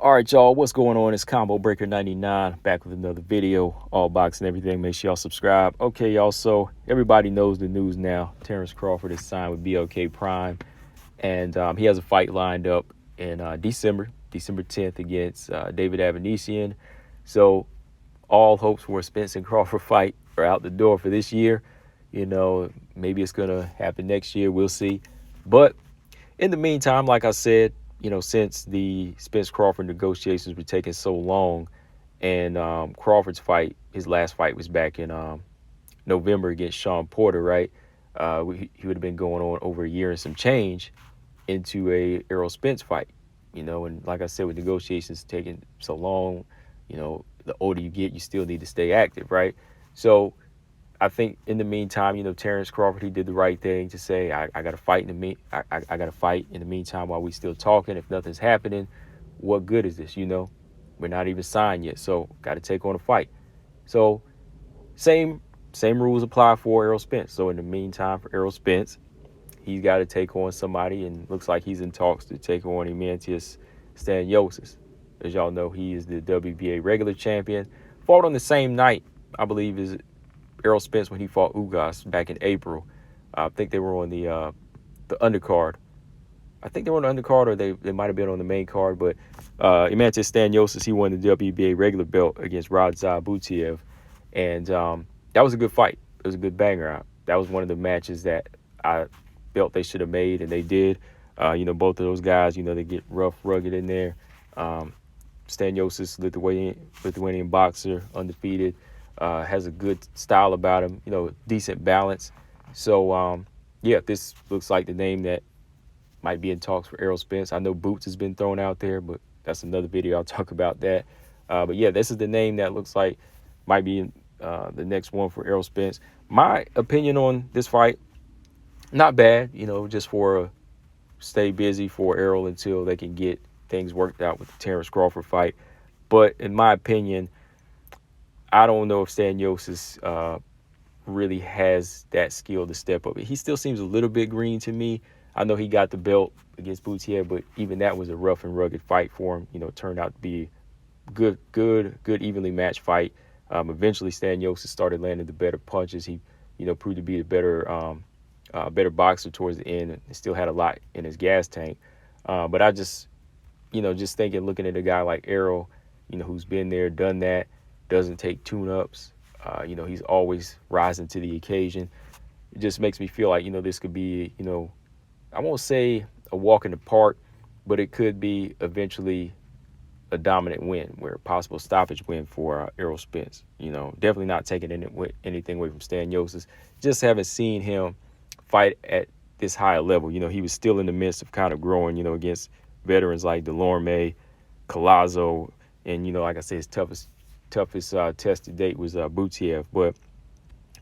All right, y'all, what's going on? It's Combo Breaker 99 back with another video, all boxing everything. Make sure y'all subscribe. Okay, y'all, so everybody knows the news now. Terrence Crawford is signed with BLK Prime, and he has a fight lined up in December 10th against David Avanesian. So all hopes for a Spence and Crawford fight are out the door for this year. You know, maybe it's going to happen next year. We'll see. But in the meantime, like I said, since the Spence Crawford negotiations were taking so long, and Crawford's fight, his last fight was back in November against Sean Porter, right? He would have been going on over a year and some change into a Errol Spence fight, and like I said, with negotiations taking so long, the older you get, you still need to stay active, right? So I think in the meantime, Terrence Crawford, he did the right thing to say, I got to fight I got to fight in the meantime while we still talking. If nothing's happening, what good is this? We're not even signed yet, so got to take on a fight. So same rules apply for Errol Spence. So in the meantime, for Errol Spence, he's got to take on somebody, and looks like he's in talks to take on Eimantas Stanionis. As y'all know, he is the WBA regular champion. Fought on the same night, I believe, as Errol Spence when he fought Ugas back in April. I think they were on the undercard. I think they were on the undercard, or they might have been on the main card. But Eimantas Stanionis, he won the WBA regular belt against Radzai Butiev. And that was a good fight. It was a good banger. That was one of the matches that I felt they should have made, and they did. Both of those guys, they get rough, rugged in there. Stanionis, Lithuanian boxer, undefeated. Has a good style about him, decent balance. So, this looks like the name that might be in talks for Errol Spence. I know Boots has been thrown out there, but that's another video. I'll talk about that. But this is the name that looks like might be the next one for Errol Spence. My opinion on this fight, not bad, just for stay busy for Errol until they can get things worked out with the Terrence Crawford fight. But in my opinion, I don't know if Stanionis really has that skill to step up. He still seems a little bit green to me. I know he got the belt against Butiev, but even that was a rough and rugged fight for him. It turned out to be good, evenly matched fight. Eventually, Stanionis started landing the better punches. He, proved to be a better boxer towards the end, and still had a lot in his gas tank. But I just thinking, looking at a guy like Errol, who's been there, done that, doesn't take tune-ups. He's always rising to the occasion. It just makes me feel like, this could be, I won't say a walk in the park, but it could be eventually a dominant win, where a possible stoppage win for Errol Spence. Definitely not taking anything away from Stanionis. Just haven't seen him fight at this high level. He was still in the midst of kind of growing, against veterans like Delorme, Collazo, and, like I said, his toughest test to date was Butiev. But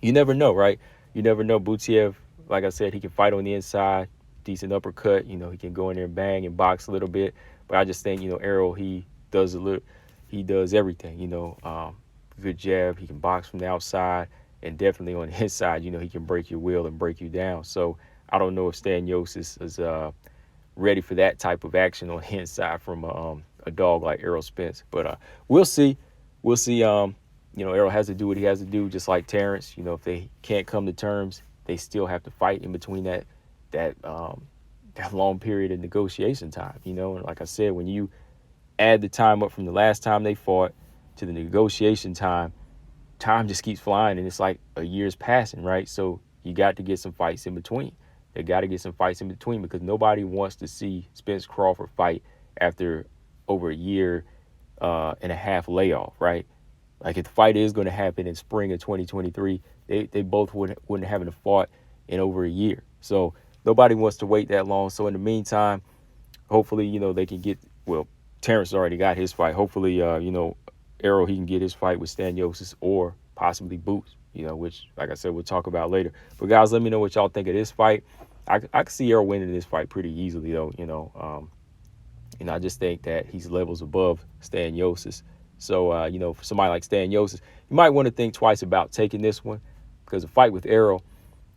you never know, right? You never know. Butiev, like I said, he can fight on the inside, decent uppercut. He can go in there and bang and box a little bit. But I just think, Errol, he does everything. Good jab. He can box from the outside, and definitely on the inside, he can break your will and break you down. So I don't know if Stanionis is ready for that type of action on the inside from a dog like Errol Spence. But we'll see. We'll see. Errol has to do what he has to do, just like Terrence. If they can't come to terms, they still have to fight in between that long period of negotiation time. And like I said, when you add the time up from the last time they fought to the negotiation time just keeps flying, and it's like a year's passing, right? So you got to get some fights in between. They got to get some fights in between, because nobody wants to see Spence Crawford fight after over a year and a half layoff, right? Like, if the fight is going to happen in spring of 2023, they both wouldn't have fought in over a year. So nobody wants to wait that long. So in the meantime, hopefully, they can get, well, Terrence already got his fight. Hopefully, Errol, he can get his fight with Stanionis, or possibly Boots, which, like I said, we'll talk about later. But guys, let me know what y'all think of this fight. I can see Errol winning this fight pretty easily, though. I just think that he's levels above Stanionis. So, for somebody like Stanionis, you might want to think twice about taking this one, because a fight with Errol,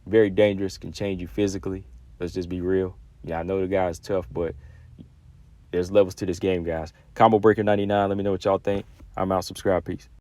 very dangerous, can change you physically. Let's just be real. Yeah, I know the guy is tough, but There's levels to this game, guys. Combo Breaker 99. Let me know what y'all think. I'm out. Subscribe. Peace.